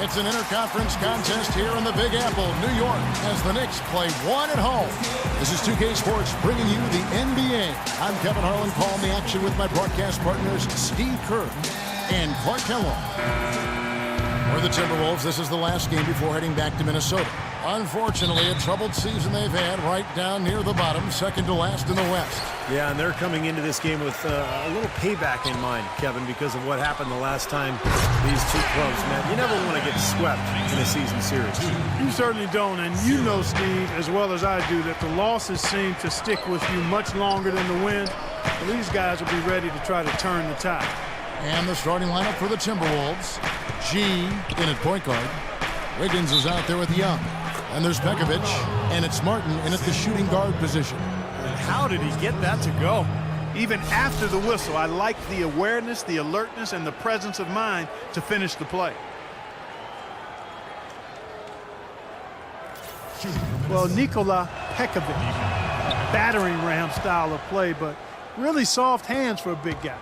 It's an interconference contest here in the Big Apple, New York, as the Knicks play one at home. This is 2K Sports bringing you the NBA. I'm Kevin Harlan, calling the action with my broadcast partners Steve Kerr and Clark Kellogg. For the Timberwolves, this is the last game before heading back to Minnesota. Unfortunately, a troubled season they've had right down near the bottom, second to last in the West. Yeah, and they're coming into this game with a little payback in mind, Kevin, because of what happened the last time these two clubs met. You never want to get swept in a season series. You certainly don't, and you know, Steve, as well as I do, that the losses seem to stick with you much longer than the wins. Well, these guys will be ready to try to turn the tide. And the starting lineup for the Timberwolves. G in at point guard. Wiggins is out there with Young. And there's Pekovic, and it's Martin in at the shooting guard position. And how did he get that to go? Even after the whistle, I like the awareness, the alertness, and the presence of mind to finish the play. Well, Nikola Pekovic, battering ram style of play, but really soft hands for a big guy.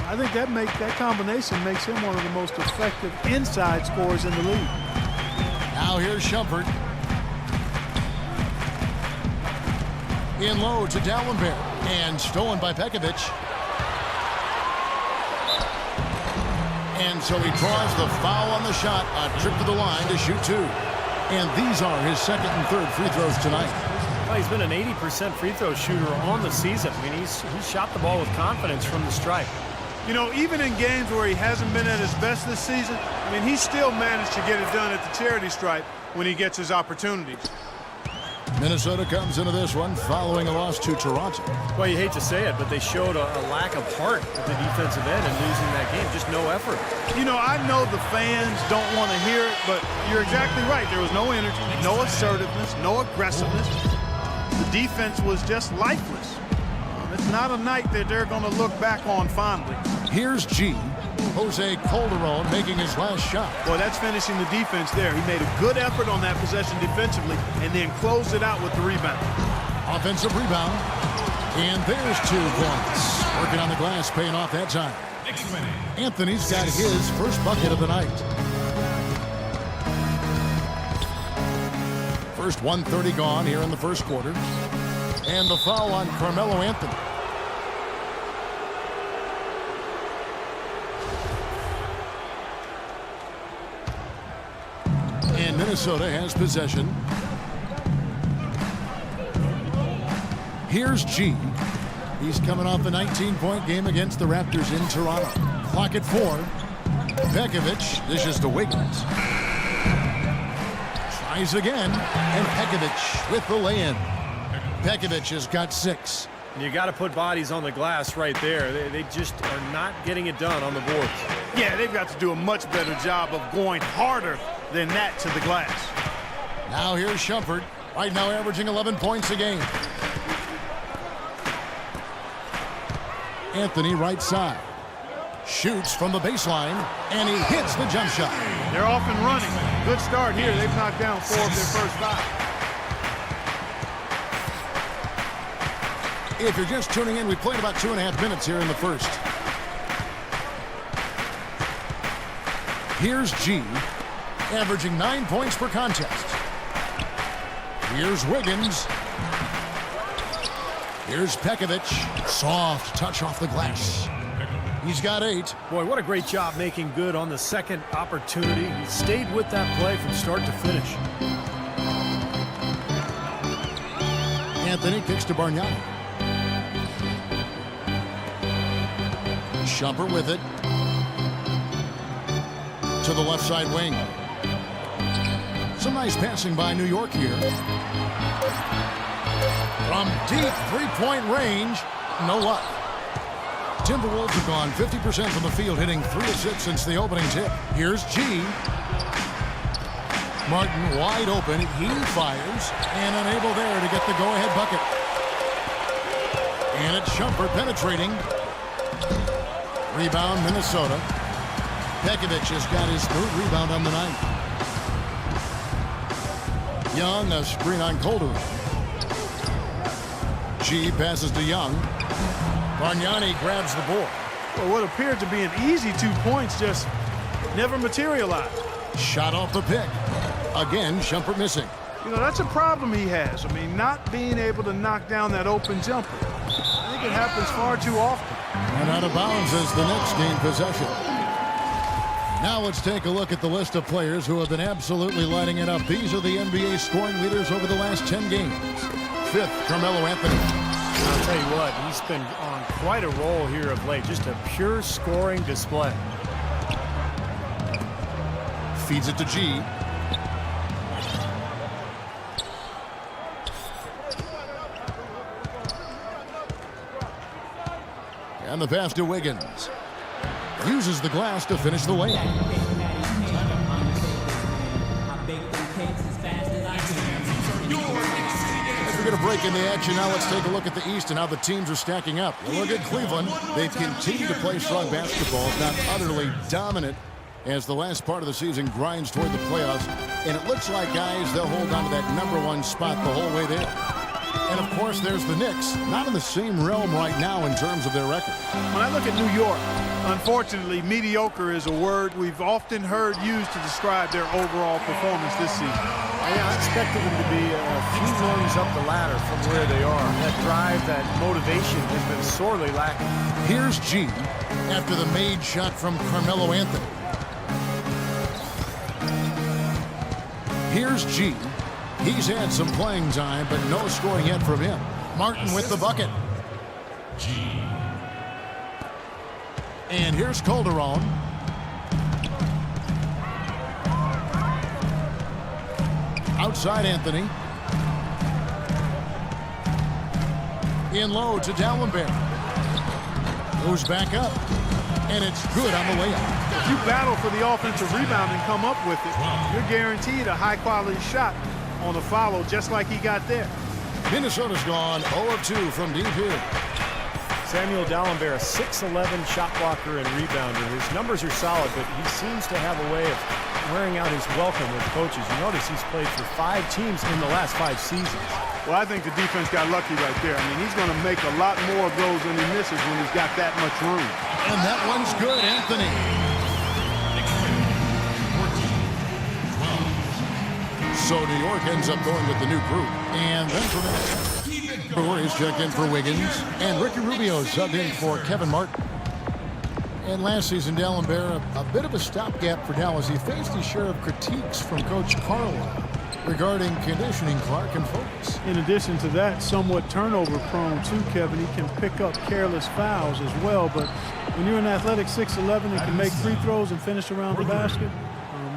I think that combination makes him one of the most effective inside scorers in the league. Now here's Shumpert. In low to Dallenberg. And stolen by Pekovic. And so he draws the foul on the shot. A trip to the line to shoot two. And these are his second and third free throws tonight. Well, he's been an 80% free throw shooter on the season. I mean, he's shot the ball with confidence from the stripe. You know, even in games where he hasn't been at his best this season, I mean, he still managed to get it done at the charity stripe when he gets his opportunities. Minnesota comes into this one following a loss to Toronto. Well, you hate to say it, but they showed a lack of heart at the defensive end in losing that game. Just no effort. You know, I know the fans don't want to hear it, but you're exactly right. There was no energy, no assertiveness, no aggressiveness. The defense was just lifeless. It's not a night that they're going to look back on fondly. Here's G. Jose Calderon making his last shot. Boy, that's finishing the defense there. He made a good effort on that possession defensively and then closed it out with the rebound. Offensive rebound. And there's 2 points. Working on the glass, paying off that time. Anthony's got his first bucket of the night. First 1:30 gone here in the first quarter. And the foul on Carmelo Anthony. And Minnesota has possession. Here's G. He's coming off a 19-point game against the Raptors in Toronto. Clock at 4. Pekovic dishes to Wiggins. Tries again. And Pekovic with the lay-in. Pekovic has got 6. You got to put bodies on the glass right there. They just are not getting it done on the boards. Yeah, they've got to do a much better job of going harder than that to the glass. Now here's Shumpert, right now averaging 11 points a game. Anthony right side. Shoots from the baseline, and he hits the jump shot. They're off and running. Good start here. They've knocked down 4 of their first 5. If you're just tuning in, we played about 2.5 minutes here in the first. Here's G, averaging 9 points per contest. Here's Wiggins. Here's Pekovic. Soft touch off the glass. He's got 8. Boy, what a great job making good on the second opportunity. He stayed with that play from start to finish. Anthony kicks to Bargnani. Shumpert with it. To the left side wing. Some nice passing by New York here. From deep three-point range, no luck. Timberwolves have gone 50% from the field, hitting 3 of 6 since the opening tip. Here's G. Martin wide open. He fires and unable there to get the go-ahead bucket. And it's Shumpert penetrating. Rebound, Minnesota. Pekovic has got his 3rd rebound on the night. Young, a screen on Calderon. G passes to Young. Bargnani grabs the board. Well, what appeared to be an easy 2 points just never materialized. Shot off the pick. Again, Shumpert missing. You know, that's a problem he has. I mean, not being able to knock down that open jumper. I think it happens far too often. And out of bounds as the Knicks gain possession. Now let's take a look at the list of players who have been absolutely lighting it up. These are the NBA scoring leaders over the last 10 games. 5th, Carmelo Anthony. I'll tell you what, he's been on quite a roll here of late. Just a pure scoring display. Feeds it to G. And the pass to Wiggins. Uses the glass to finish the layup. As we get a break in the action, now let's take a look at the East and how the teams are stacking up. Well, look at Cleveland. They've continued to play strong basketball, not utterly dominant as the last part of the season grinds toward the playoffs. And it looks like, guys, they'll hold on to that #1 spot the whole way there. And, of course, there's the Knicks, not in the same realm right now in terms of their record. When I look at New York, unfortunately, mediocre is a word we've often heard used to describe their overall performance this season. Yeah, I expected them to be a few rungs up the ladder from where they are. That drive, that motivation has been sorely lacking. Here's G after the made shot from Carmelo Anthony. Here's G. He's had some playing time, but no scoring yet from him. Martin with the bucket. And here's Calderon. Outside Anthony. In low to Dallenberg. Goes back up. And it's good on the layup. If you battle for the offensive rebound and come up with it, you're guaranteed a high-quality shot on a follow, just like he got there. Minnesota's gone 0 of 2 from deep here. Samuel Dallenberg, a 6'11" shot blocker and rebounder. His numbers are solid, but he seems to have a way of wearing out his welcome with coaches. You notice he's played for 5 teams in the last 5 seasons. Well, I think the defense got lucky right there. I mean, he's going to make a lot more of those than he misses when he's got that much room. And that one's good, Anthony. So New York ends up going with the new group. And then from there, is checked in for Wiggins. And Ricky Rubio subbed in for Kevin Martin. And last season, Dallenberg, a bit of a stopgap for Dallas. He faced his share of critiques from Coach Carlisle regarding conditioning Clark and focus. In addition to that, somewhat turnover prone too, Kevin. He can pick up careless fouls as well. But when you're an athletic 6'11" and can make free throws and finish around the basket,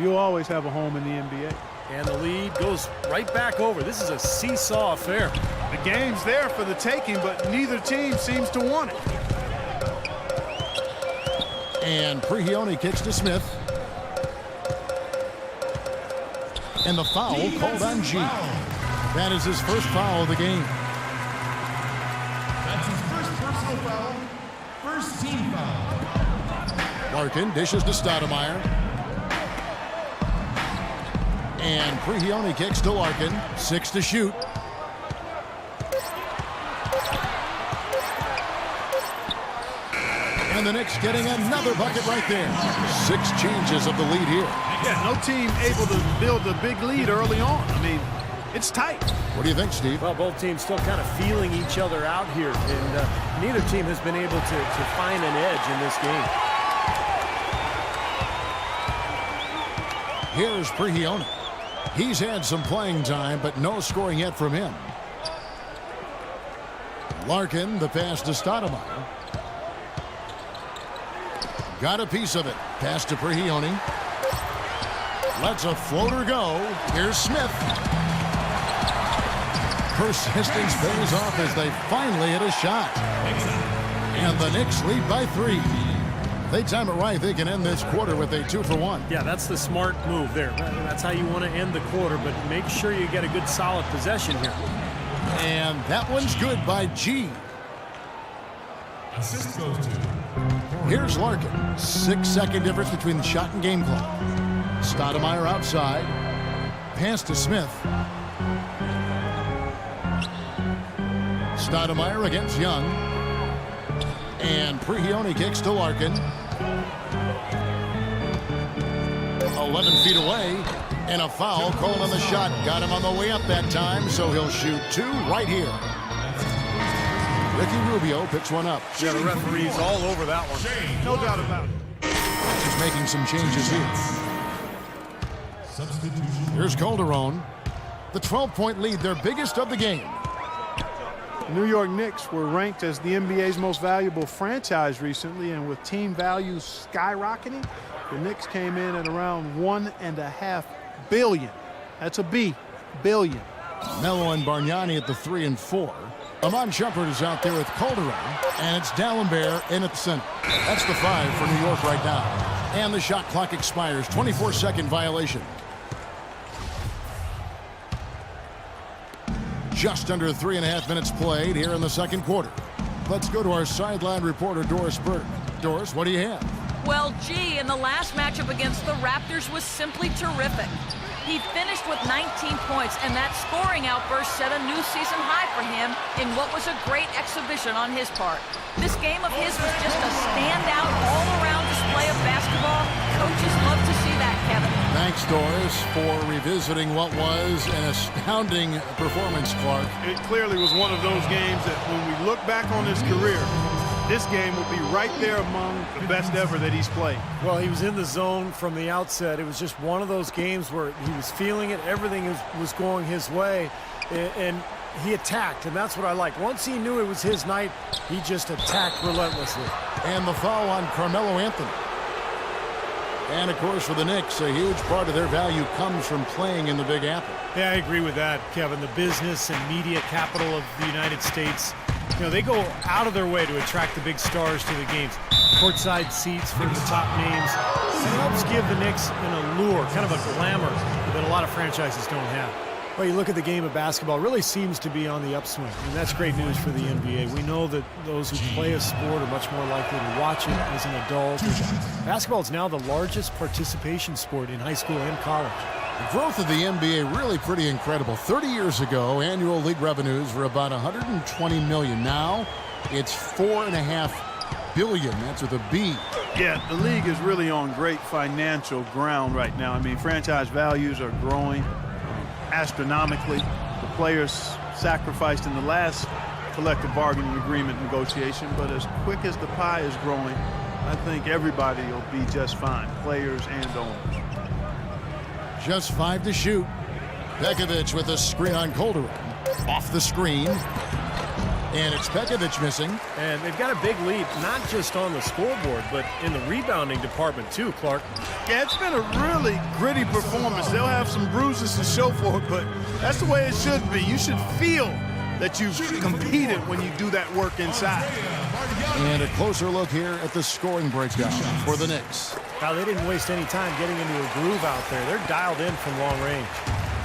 you'll always have a home in the NBA. And the lead goes right back over. This is a seesaw affair. The game's there for the taking, but neither team seems to want it. And Prigioni kicks to Smith. And the foul called on G. That is his first foul of the game. That's his first personal foul. First team foul. Larkin dishes to Stoudemire. And Prigioni kicks to Larkin. 6 to shoot. And the Knicks getting another bucket right there. 6 changes of the lead here. Yeah, no team able to build a big lead early on. I mean, it's tight. What do you think, Steve? Well, both teams still kind of feeling each other out here, and neither team has been able to find an edge in this game. Here's Prigioni. He's had some playing time, but no scoring yet from him. Larkin, the pass to Stoudemire. Got a piece of it. Pass to Prigioni. Lets a floater go. Here's Smith. Persistence pays off as they finally hit a shot. And the Knicks lead by 3. They time it right. They can end this quarter with a 2-for-1. Yeah, that's the smart move there. That's how you want to end the quarter, but make sure you get a good solid possession here. And that one's good by G. Assist goes to. Here's Larkin. 6-second difference between the shot and game clock. Stoudemire outside. Pass to Smith. Stoudemire against Young. And Prigioni kicks to Larkin. 11 feet away, and a foul called on the shot. Got him on the way up that time, so he'll shoot 2 right here. Ricky Rubio picks one up. Yeah, the referee's all over that one. No doubt about it. He's making some changes here. Here's Calderon. The 12-point lead, their biggest of the game. New York Knicks were ranked as the NBA's most valuable franchise recently, and with team values skyrocketing, the Knicks came in at around $1.5 billion. That's a B, billion. Melo and Bargnani at the 3 and 4. Amon Shumpert is out there with Calderon, and it's Dalembert in at the center. That's the 5 for New York right now. And the shot clock expires. 24-second violation. Just under 3.5 minutes played here in the second quarter. Let's go to our sideline reporter, Doris Burke. Doris, what do you have? Well, gee, in the last matchup against the Raptors was simply terrific. He finished with 19 points, and that scoring outburst set a new season high for him in what was a great exhibition on his part. This game of his was just a standout, all-around display of basketball. Coaches love to see that, Kevin. Thanks, Doris, for revisiting what was an astounding performance, Clark. It clearly was one of those games that when we look back on his career, this game will be right there among the best ever that he's played. Well, he was in the zone from the outset. It was just one of those games where he was feeling it. Everything was going his way, and he attacked, and that's what I like. Once he knew it was his night, he just attacked relentlessly. And the foul on Carmelo Anthony. And, of course, for the Knicks, a huge part of their value comes from playing in the Big Apple. Yeah, I agree with that, Kevin. The business and media capital of the United States, you know, they go out of their way to attract the big stars to the games. Courtside seats for the top names. It helps give the Knicks an allure, kind of a glamour that a lot of franchises don't have. Well, you look at the game of basketball, it really seems to be on the upswing, and that's great news for the NBA. We know that those who play a sport are much more likely to watch it as an adult. Basketball is now the largest participation sport in high school and college. The growth of the NBA really pretty incredible. 30 years ago, annual league revenues were about $120 million. Now, it's $4.5 billion. That's with a B. Yeah, the league is really on great financial ground right now. I mean, franchise values are growing astronomically. The players sacrificed in the last collective bargaining agreement negotiation, but as quick as the pie is growing, I think everybody will be just fine, players and owners. Just 5 to shoot. Pekovic with a screen on Calderon. Off the screen. And it's Pekovic missing. And they've got a big lead, not just on the scoreboard, but in the rebounding department too, Clark. Yeah, it's been a really gritty performance. They'll have some bruises to show for it, but that's the way it should be. You should feel that you've competed when you do that work inside. And a closer look here at the scoring breakdown for the Knicks. Now, they didn't waste any time getting into a groove out there. They're dialed in from long range.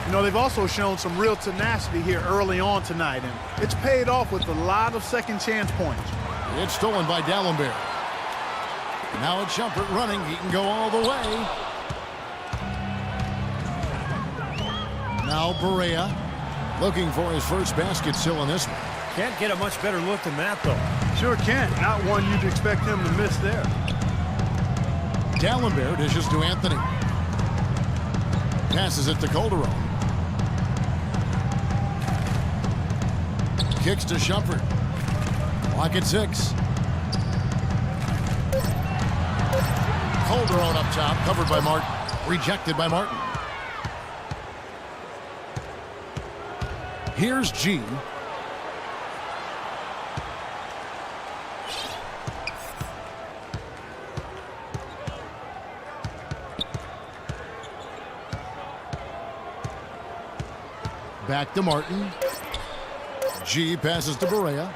You know, they've also shown some real tenacity here early on tonight, and it's paid off with a lot of second chance points. It's stolen by Dalembert. Now it's Shumpert running. He can go all the way. Now Barea looking for his first basket still in this one. Can't get a much better look than that, though. Sure can't. Not one you'd expect him to miss there. Dalembert dishes to Anthony. Passes it to Calderon. Kicks to Shumpert. Clock at 6. Calderon up top, covered by Martin. Rejected by Martin. Here's G. Back to Martin. G passes to Barea.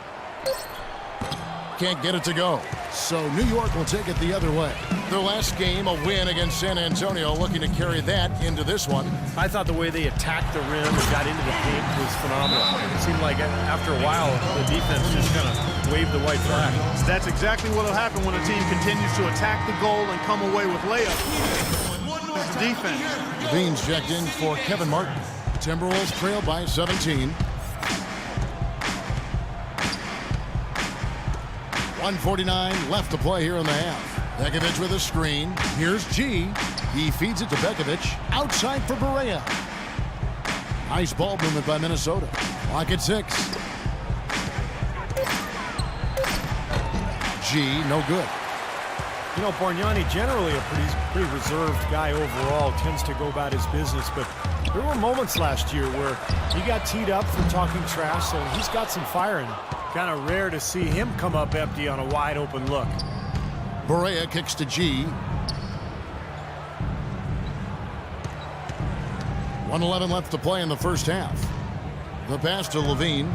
Can't get it to go. So New York will take it the other way. Their last game, a win against San Antonio, looking to carry that into this one. I thought the way they attacked the rim and got into the paint was phenomenal. It seemed like after a while, the defense just kind of waved the white flag. That's exactly what will happen when a team continues to attack the goal and come away with layups. It's defense. Levine's checked in for Kevin Martin. Timberwolves trail by 17. 1:49 left to play here in the half. Begovic with a screen. Here's G. He feeds it to Begovic. Outside for Barea. Nice ball movement by Minnesota. Clock at 6. G, no good. You know, Bargnani, generally a pretty reserved guy overall, tends to go about his business, but there were moments last year where he got teed up for talking trash, so he's got some fire in him. Kind of rare to see him come up empty on a wide open look. Barea kicks to G. 1:11 left to play in the first half. The pass to Levine.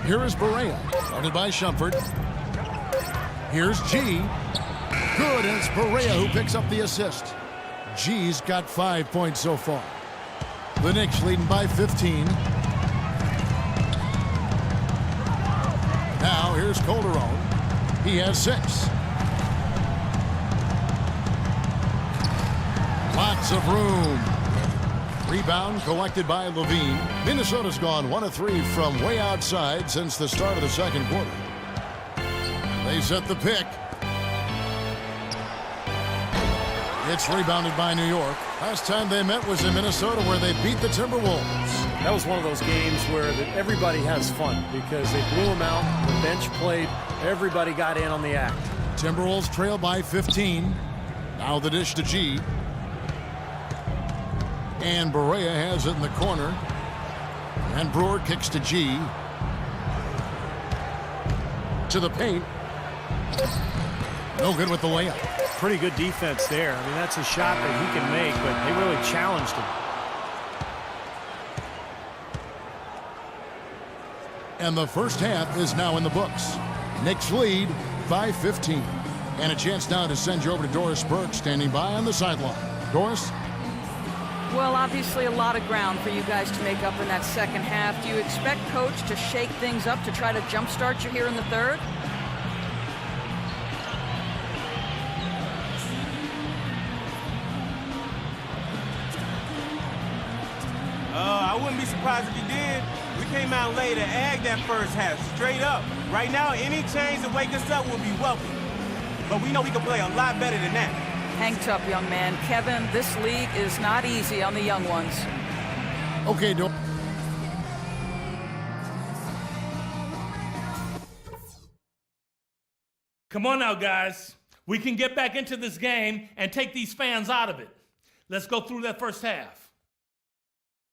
Here is Barea, guarded by Shumpert. Here's G. Good, and it's Barea who picks up the assist. G's got 5 points so far. The Knicks leading by 15. Now here's Calderon. He has 6. Lots of room. Rebound collected by Levine. Minnesota's gone 1 of 3 from way outside since the start of the second quarter. They set the pick. It's rebounded by New York. Last time they met was in Minnesota, where they beat the Timberwolves. That was one of those games where everybody has fun because they blew them out, the bench played, everybody got in on the act. Timberwolves trail by 15. Now the dish to G. And Barea has it in the corner. And Brewer kicks to G. To the paint. No good with the layup. Pretty good defense there. I mean, that's a shot that he can make, but they really challenged him. And the first half is now in the books. Knicks lead by 15. And a chance now to send you over to Doris Burke, standing by on the sideline. Doris? Well, obviously a lot of ground for you guys to make up in that second half. Do you expect Coach to shake things up to try to jumpstart you here in the third? I wouldn't be surprised if he did. We came out late and agged that first half, straight up. Right now, any change to wake us up will be welcome. But we know we can play a lot better than that. Hang tough, young man. Kevin, this league is not easy on the young ones. Okay, Come on now, guys. We can get back into this game and take these fans out of it. Let's go through that first half.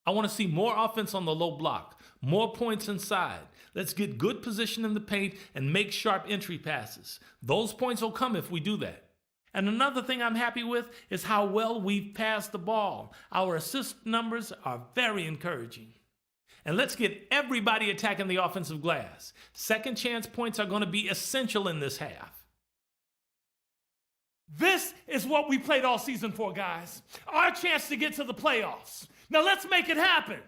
I want to see more offense on the low block, more points inside. Let's get good position in the paint and make sharp entry passes. Those points will come if we do that. And another thing I'm happy with is how well we've passed the ball. Our assist numbers are very encouraging. And let's get everybody attacking the offensive glass. Second chance points are going to be essential in this half. This is what we played all season for, guys. Our chance to get to the playoffs. Now let's make it happen.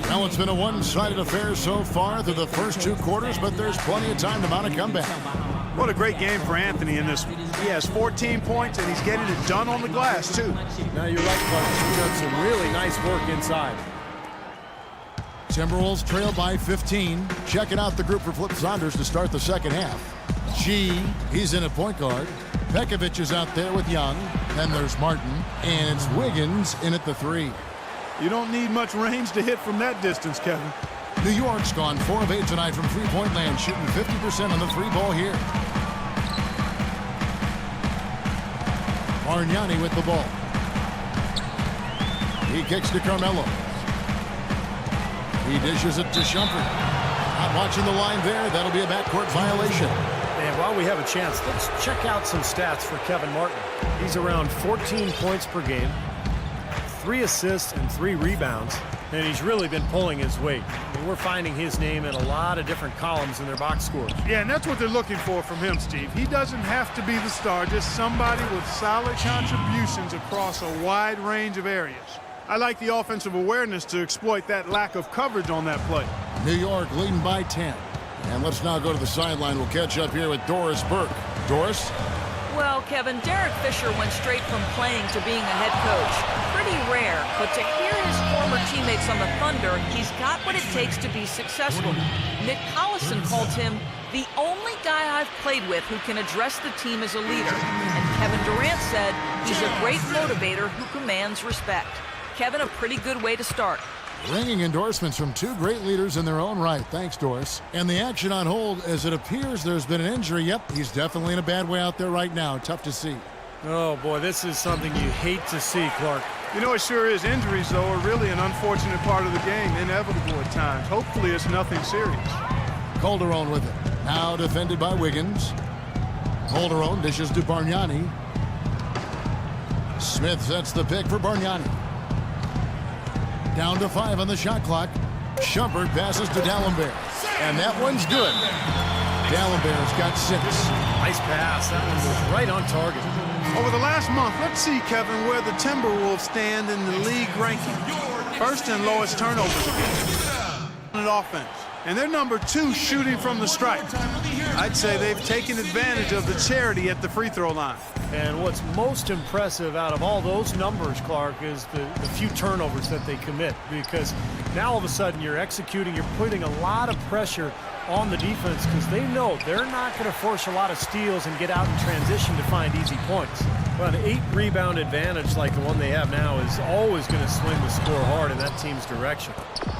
Now it's been a one-sided affair so far through the first 2 quarters, but there's plenty of time to mount a comeback. What a great game for Anthony in this one. He has 14 points, and he's getting it done on the glass, too. Now you're right, Clark. He's done some really nice work inside. Timberwolves trail by 15. Checking out the group for Flip Saunders to start the second half. G, he's in at point guard. Begovic is out there with Young. Then there's Martin. And it's Wiggins in at the 3. You don't need much range to hit from that distance, Kevin. New York's gone 4 of 8 tonight from three-point land, shooting 50% on the 3 ball here. Bargnani with the ball. He kicks to Carmelo. He dishes it to Shumpert. Not watching the line there. That'll be a backcourt violation. And while we have a chance, let's check out some stats for Kevin Martin. He's around 14 points per game, 3 assists and 3 rebounds, and he's really been pulling his weight. I mean, we're finding his name in a lot of different columns in their box scores. Yeah, and that's what they're looking for from him, Steve. He doesn't have to be the star, just somebody with solid contributions across a wide range of areas. I like the offensive awareness to exploit that lack of coverage on that play. New York leading by 10. And let's now go to the sideline. We'll catch up here with Doris Burke. Doris? Well, Kevin, Derek Fisher went straight from playing to being a head coach. Pretty rare, but to hear his former teammates on the Thunder, he's got what it takes to be successful. Nick Collison called him the only guy I've played with who can address the team as a leader. And Kevin Durant said he's a great motivator who commands respect. Kevin, a pretty good way to start. Ringing endorsements from two great leaders in their own right. Thanks, Doris. And the action on hold as it appears there's been an injury. Yep, he's definitely in a bad way out there right now. Tough to see. Oh, boy, this is something you hate to see, Clark. You know, it sure is. Injuries, though, are really an unfortunate part of the game, inevitable at times. Hopefully it's nothing serious. Calderon with it. Now defended by Wiggins. Calderon dishes to Bargnani. Smith sets the pick for Bargnani. Down to 5 on the shot clock. Shumpert passes to D'Alembert. And that one's good. D'Alembert's got 6. Nice pass. That one was right on target. Over the last month, let's see, Kevin, where the Timberwolves stand in the league ranking. First and lowest turnovers in offense. And they're number 2 shooting from the stripe. I'd say they've taken advantage of the charity at the free throw line. And what's most impressive out of all those numbers, Clark, is the few turnovers that they commit. Because now all of a sudden you're executing, you're putting a lot of pressure on the defense because they know they're not going to force a lot of steals and get out in transition to find easy points. But an 8-rebound advantage like the one they have now is always going to swing the score hard in that team's direction.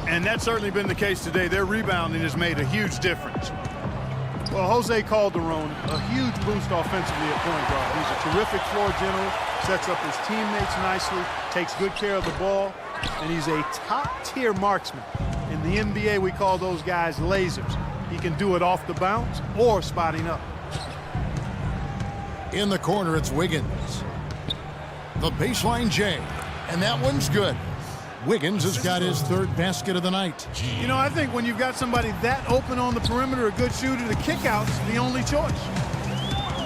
And that's certainly been the case today. Their rebounding has made a huge difference. Well, Jose Calderon, a huge boost offensively at point guard. He's a terrific floor general, sets up his teammates nicely, takes good care of the ball, and he's a top-tier marksman. In the NBA, we call those guys lasers. He can do it off the bounce or spotting up. In the corner, it's Wiggins. The baseline J, and that one's good. Wiggins has got his 3rd basket of the night. You know, I think when you've got somebody that open on the perimeter, a good shooter, the kickout's the only choice.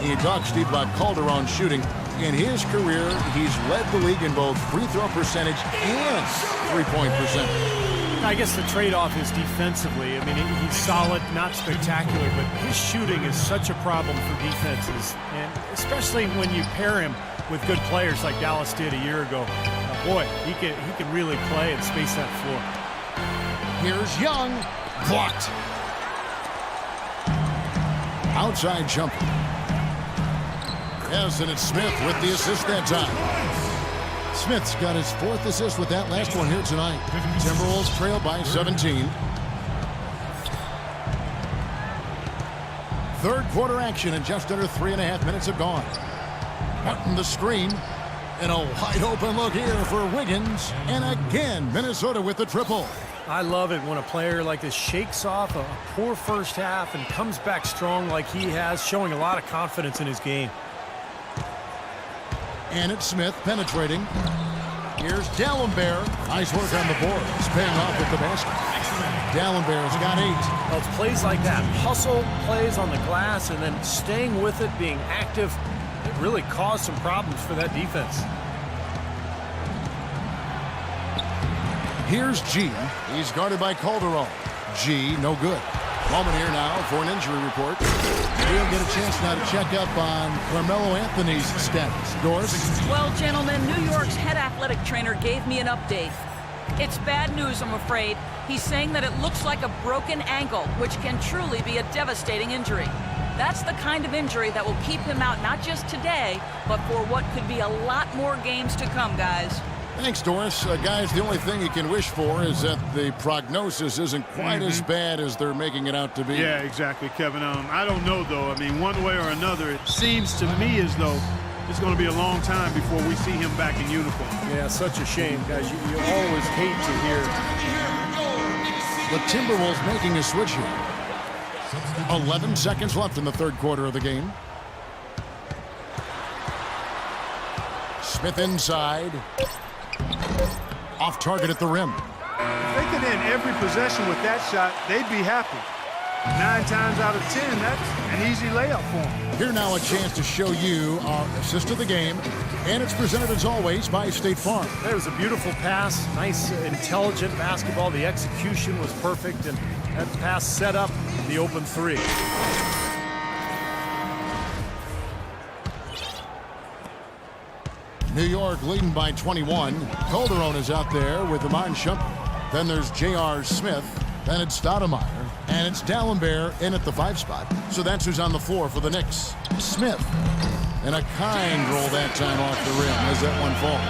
He talks, Steve, about Calderon shooting. In his career, he's led the league in both free throw percentage and three-point percentage. I guess the trade-off is defensively. I mean, he's solid, not spectacular, but his shooting is such a problem for defenses, and especially when you pair him with good players like Dallas did a year ago. Boy, he can really play and space that floor. Here's Young. Blocked. Outside jumper. Yes, and it's Smith with the assist that time. Smith's got his 4th assist with that last one here tonight. Timberwolves trail by 17. 3rd quarter action, and just under 3.5 minutes have gone. Martin the screen. And a wide open look here for Wiggins. And again, Minnesota with the triple. I love it when a player like this shakes off a poor first half and comes back strong like he has, showing a lot of confidence in his game. And it's Smith penetrating. Here's D'Alembert. Nice work on the boards. Paying off with the basket. D'Alembert's got 8. Well, it's plays like that. Hustle plays on the glass and then staying with it, being active. It really caused some problems for that defense. Here's G. He's guarded by Calderon. G, no good. Moment here now for an injury report. We'll get a chance now to check up on Carmelo Anthony's status. Doris? Well, gentlemen, New York's head athletic trainer gave me an update. It's bad news, I'm afraid. He's saying that it looks like a broken ankle, which can truly be a devastating injury. That's the kind of injury that will keep him out not just today, but for what could be a lot more games to come, guys. Thanks, Doris. Guys, the only thing you can wish for is that the prognosis isn't quite as bad as they're making it out to be. Yeah, exactly, Kevin. I don't know, though. I mean, one way or another, it seems to me as though it's going to be a long time before we see him back in uniform. Yeah, such a shame, guys. You always hate to hear. The Timberwolves making a switch here. 11 seconds left in the 3rd quarter of the game. Smith inside. Off target at the rim. If they could end every possession with that shot, they'd be happy. 9 times out of 10, that's an easy layup for them. Here now a chance to show you our assist of the game. And it's presented as always by State Farm. That was a beautiful pass. Nice, intelligent basketball. The execution was perfect, and that pass set up the open 3. New York leading by 21. Calderon is out there with Iman Shumpert. Then there's J.R. Smith. Then it's Stoudemire. And it's D'Alembert in at the 5 spot. So that's who's on the floor for the Knicks. Smith. And a kind roll that time off the rim as that one falls.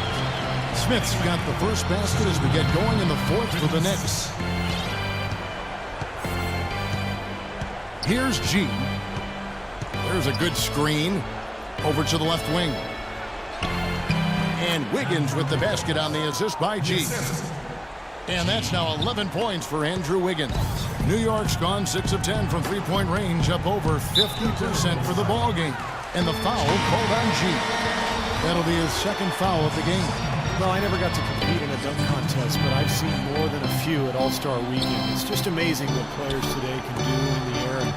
Smith's got the first basket as we get going in the 4th for the Knicks. Here's G. There's a good screen. Over to the left wing. And Wiggins with the basket on the assist by G. And that's now 11 points for Andrew Wiggins. New York's gone 6 of 10 from three-point range, up over 50% for the ball game. And the foul called on G. That'll be his second foul of the game. Well, I never got to compete in a dunk contest, but I've seen more than a few at All-Star Weekend. It's just amazing what players today can do in the air.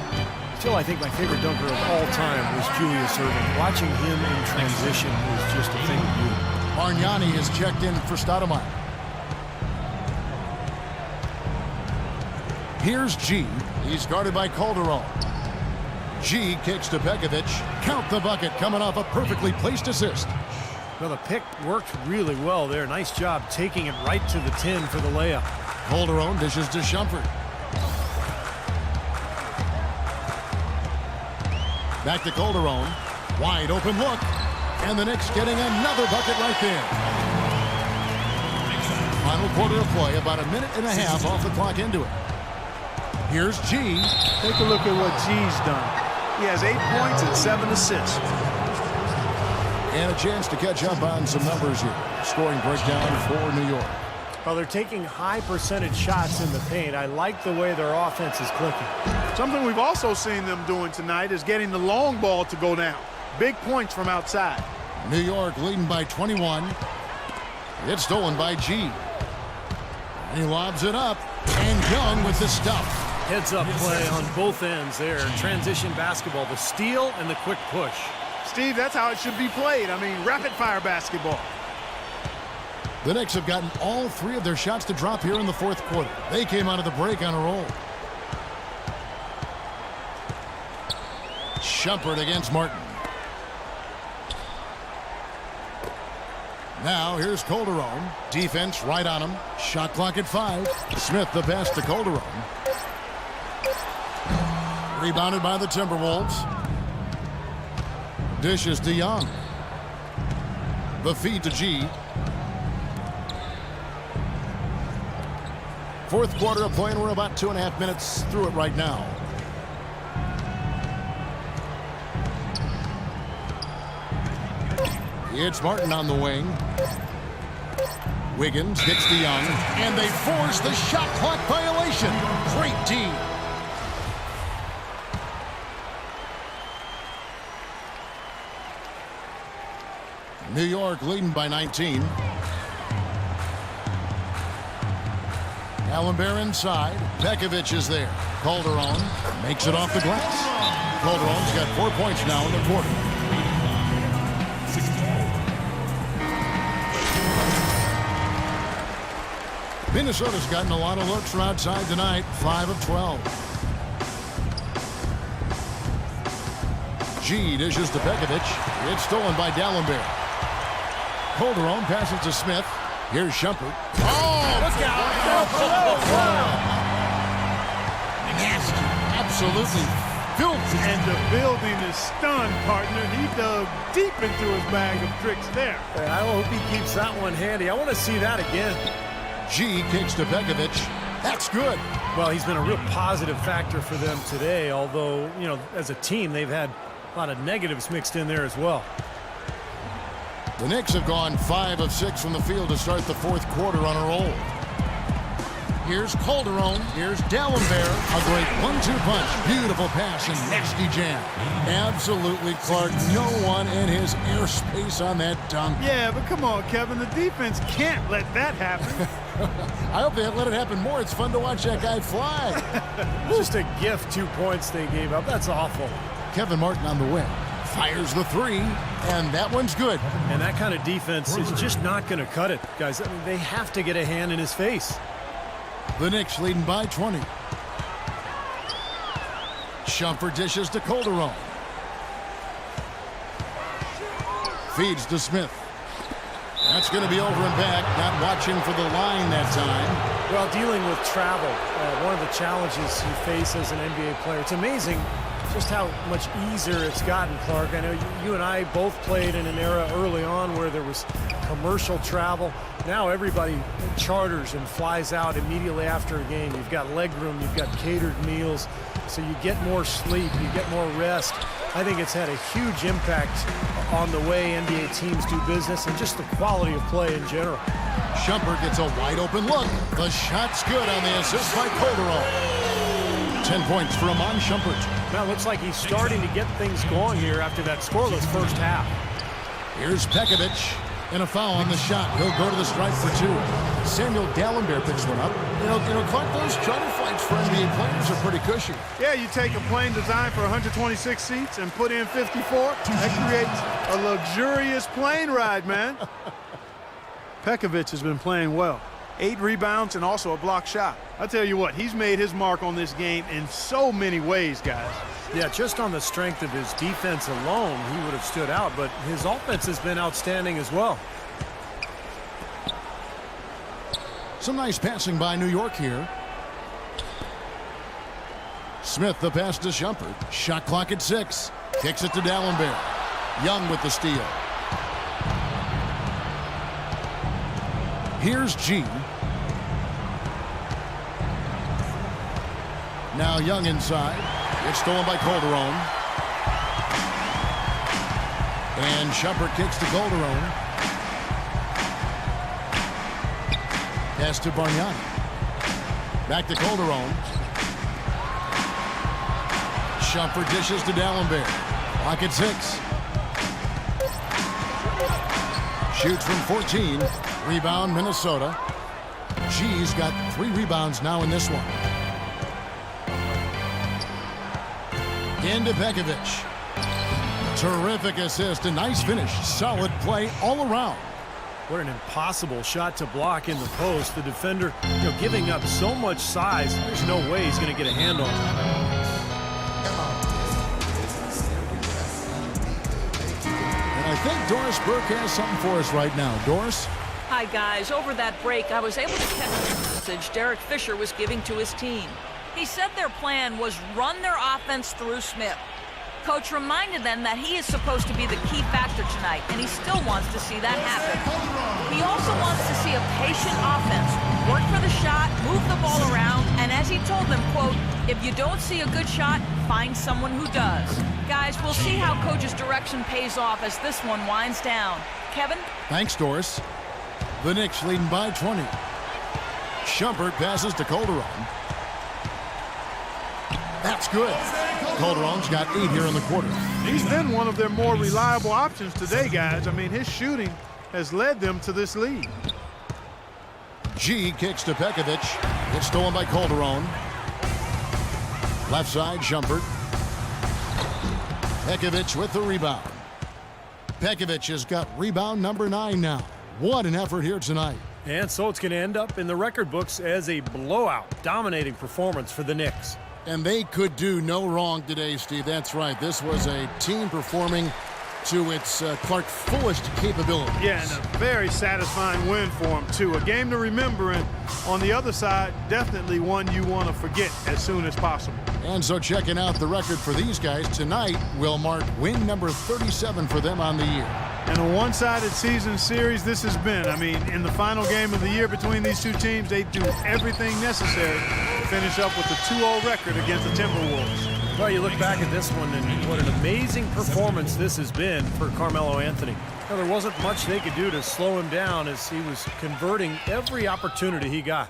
Still, I think my favorite dunker of all time was Julius Erving. Watching him in transition was just a thing of beauty. Bargnani is checked in for Stoudemire. Here's G. He's guarded by Calderon. G kicks to Begovic. Count the bucket coming off a perfectly placed assist. Well, the pick worked really well there. Nice job taking it right to the 10 for the layup. Calderon dishes to Shumpert. Back to Calderon. Wide open look. And the Knicks getting another bucket right there. Final quarter of play, about a minute and a half off the clock into it. Here's G. Take a look at what G's done. He has 8 points and 7 assists. And a chance to catch up on some numbers here. Scoring breakdown for New York. Well, they're taking high percentage shots in the paint. I like the way their offense is clicking. Something we've also seen them doing tonight is getting the long ball to go down. Big points from outside. New York leading by 21. It's stolen by G. And he lobs it up. And Young with the stuff. Heads-up play on both ends there. Transition basketball, the steal and the quick push. Steve, that's how it should be played. I mean, rapid-fire basketball. The Knicks have gotten all 3 of their shots to drop here in the 4th quarter. They came out of the break on a roll. Shumpert against Martin. Now here's Calderon. Defense right on him. Shot clock at 5. Smith the pass to Calderon. Rebounded by the Timberwolves. Dishes to Young. The feed to G. 4th quarter of play, and we're about 2.5 minutes through it right now. It's Martin on the wing. Wiggins gets to Young, and they force the shot clock violation. Great D. New York leading by 19. D'Alembert inside. Begovic is there. Calderon makes it off the glass. Calderon's got 4 points now in the quarter. Minnesota's gotten a lot of looks from outside tonight. 5 of 12. G dishes to Begovic. It's stolen by D'Alembert. Calderon passes to Smith. Here's Shumpert. Oh, look out! Nasty. Absolutely filthy. And the building is stunned, partner. He dug deep into his bag of tricks there. I hope he keeps that one handy. I want to see that again. G kicks to Begovic. That's good. Well, he's been a real positive factor for them today, although, you know, as a team, they've had a lot of negatives mixed in there as well. The Knicks have gone 5 of 6 from the field to start the 4th quarter on a roll. Here's Calderon. Here's D'Alembert. A great 1-2 punch. Beautiful pass and nasty jam. Absolutely, Clark. No one in his airspace on that dunk. Yeah, but come on, Kevin. The defense can't let that happen. I hope they let it happen more. It's fun to watch that guy fly. Just a gift, 2 points they gave up. That's awful. Kevin Martin on the wing. Fires the 3, and that one's good. And that kind of defense is just not going to cut it, guys. I mean, they have to get a hand in his face. The Knicks leading by 20. Shumpert dishes to Calderon. Feeds to Smith. That's going to be over and back. Not watching for the line that time. Well, dealing with travel, one of the challenges you face as an NBA player. It's amazing just how much easier it's gotten, Clark. I know you and I both played in an era early on where there was commercial travel. Now everybody charters and flies out immediately after a game. You've got leg room, you've got catered meals, so you get more sleep, you get more rest. I think it's had a huge impact on the way NBA teams do business and just the quality of play in general. Shumpert gets a wide open look. The shot's good on the assist by Calderon. 10 points for Amon Shumpert. Now it looks like he's starting to get things going here after that scoreless first half. Here's Pekovic, and a foul on the shot. He'll go to the stripe for 2. Samuel Dalembert picks one up. You know, Clark, those charter flights for NBA players are pretty cushy. Yeah, you take a plane designed for 126 seats and put in 54. That creates a luxurious plane ride, man. Pekovic has been playing well. 8 rebounds and also a block shot. I tell you what, he's made his mark on this game in so many ways, guys. Yeah, just on the strength of his defense alone, he would have stood out, but his offense has been outstanding as well. Some nice passing by New York here. Smith the pass to Shumpert. Shot clock at 6. Kicks it to Dalembert. Young with the steal. Here's G. Now Young inside. It's stolen by Calderon. And Shumpert kicks to Calderon. Pass to Bargnani. Back to Calderon. Shumpert dishes to Dalembert. Clock at 6. Shoots from 14. Rebound, Minnesota. G's got 3 rebounds now in this one. Into Pekovic. Terrific assist, a nice finish. Solid play all around. What an impossible shot to block in the post. The defender, giving up so much size, there's no way he's going to get a hand on it. And I think Doris Burke has something for us right now. Doris? Hi, guys. Over that break, I was able to catch the message Derek Fisher was giving to his team. He said their plan was run their offense through Smith. Coach reminded them that he is supposed to be the key factor tonight, and he still wants to see that happen. He also wants to see a patient offense, work for the shot, move the ball around, and as he told them, quote, if you don't see a good shot, find someone who does. Guys, we'll see how Coach's direction pays off as this one winds down. Kevin? Thanks, Doris. The Knicks leading by 20. Shumpert passes to Calderon. That's good. Calderon's got 8 here in the quarter. He's been one of their more reliable options today, guys. I mean, his shooting has led them to this lead. G kicks to Pekovic. It's stolen by Calderon. Left side, Shumpert. Pekovic with the rebound. Pekovic has got rebound number 9 now. What an effort here tonight. And so it's going to end up in the record books as a blowout, dominating performance for the Knicks. And they could do no wrong today, Steve. That's right. This was a team performing to its Clark fullest capabilities. Yeah, and a very satisfying win for him, too. A game to remember, and on the other side, definitely one you want to forget as soon as possible. And so checking out the record for these guys tonight will mark win number 37 for them on the year. And a one-sided season series this has been. I mean, in the final game of the year between these two teams, they do everything necessary to finish up with a 2-0 record against the Timberwolves. Well, you look back at this one, and what an amazing performance this has been for Carmelo Anthony. Now, there wasn't much they could do to slow him down as he was converting every opportunity he got.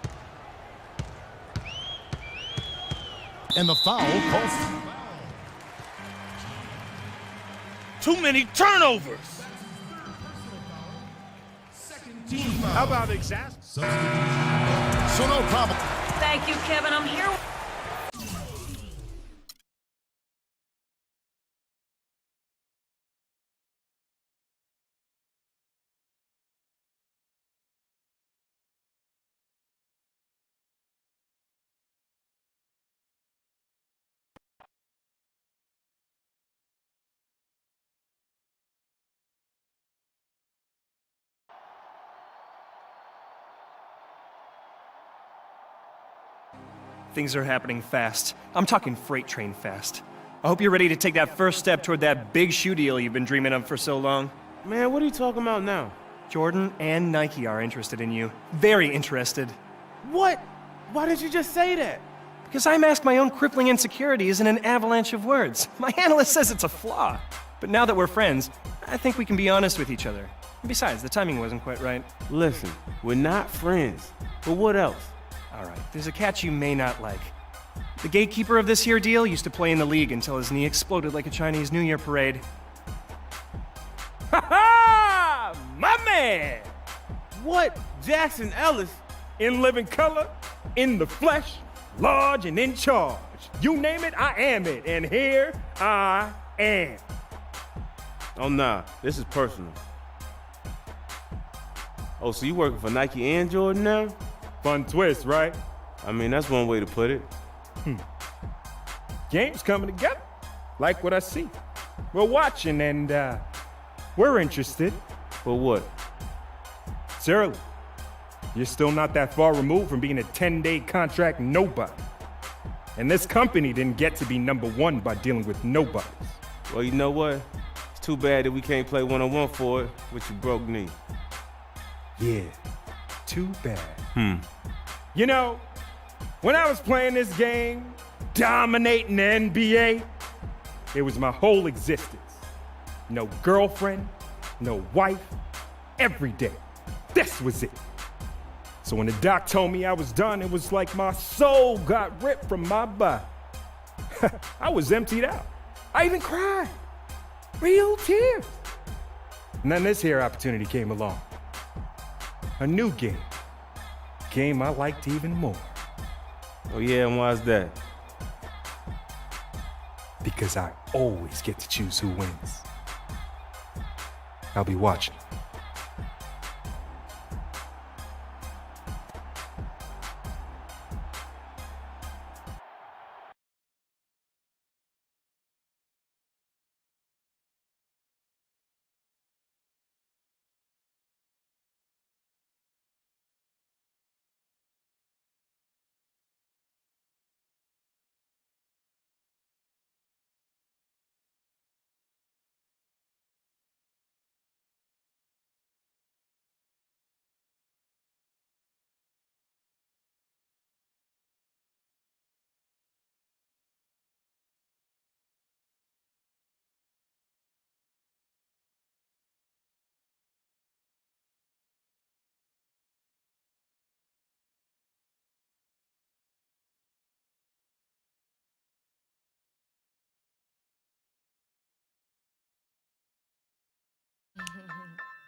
And the foul called. Too many turnovers. How about exasperate? So no problem. Thank you, Kevin. I'm here. Things are happening fast. I'm talking freight train fast. I hope you're ready to take that first step toward that big shoe deal you've been dreaming of for so long. Man, what are you talking about now? Jordan and Nike are interested in you. Very interested. What? Why did you just say that? Because I mask my own crippling insecurities in an avalanche of words. My analyst says it's a flaw. But now that we're friends, I think we can be honest with each other. And besides, the timing wasn't quite right. Listen, we're not friends. But what else? All right, there's a catch you may not like. The gatekeeper of this here deal used to play in the league until his knee exploded like a Chinese New Year parade. Ha ha! My man! What? Jackson Ellis? In living color, in the flesh, large and in charge. You name it, I am it. And here I am. Oh, nah. This is personal. Oh, so you working for Nike and Jordan now? Fun twist, right? I mean, that's one way to put it. Games coming together. Like what I see. We're watching and we're interested. But what? It's early. You're still not that far removed from being a 10-day contract nobody. And this company didn't get to be #1 by dealing with nobodies. Well, you know what? It's too bad that we can't play one-on-one for it with your broke knee. Yeah, too bad. You know, when I was playing this game, dominating the NBA, it was my whole existence. No girlfriend, no wife, every day. This was it. So when the doc told me I was done, it was like my soul got ripped from my body. I was emptied out. I even cried. Real tears. And then this here opportunity came along. A new game. Game I liked even more. Oh, yeah, and why's that? Because I always get to choose who wins. I'll be watching.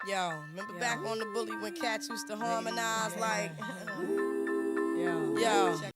Yo, remember back on the bully when cats used to harmonize like, yo.